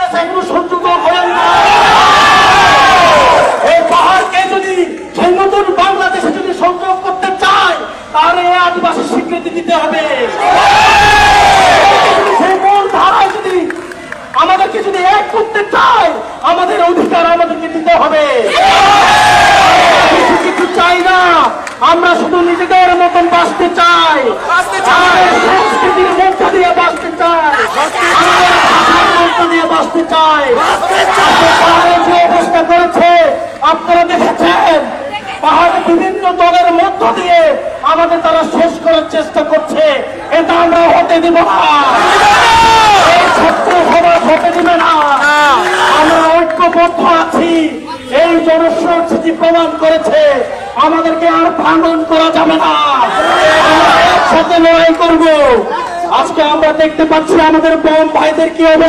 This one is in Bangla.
কাছে এগুলো সংযুক্ত করেন না। এই পাহাড়কে যদি সেই নতুন বাংলাদেশে যদি সংযোগ করতে চায় তাহলে এই আদিবাসী স্বীকৃতি দিতে হবে। সেই মূল ধারায় যদি আমাদেরকে যদি এক করতে চায় আমাদের অধিকার আমাদেরকে দিতে হবে। কিছু চাই না, আমরা শুধু নিজেদের মতন বাঁচতে চাই, সংস্কৃতির মধ্য দিয়ে বাঁচতে চাই, আমাদের ভাষার মধ্য দিয়ে বাঁচতে চাই। যে অবস্থা করেছে আপনারা দেখেছেন, পাহাড়ের বিভিন্ন দলের মধ্য দিয়ে আমাদের তারা শেষ করার চেষ্টা করছে, এটা আমরা হতে দিব না। এই ছাত্র সমাজ হতে দিবে না। আমরা ঐক্যবদ্ধ আছি, এই জনশক্তি প্রমাণ করেছে আমাদেরকে আর ভাঙন করা যাবে না। আমরা একসাথে লড়াই করব। আজকে আমরা দেখতে পাচ্ছি আমাদের বোন ভাইদের কি অবস্থা।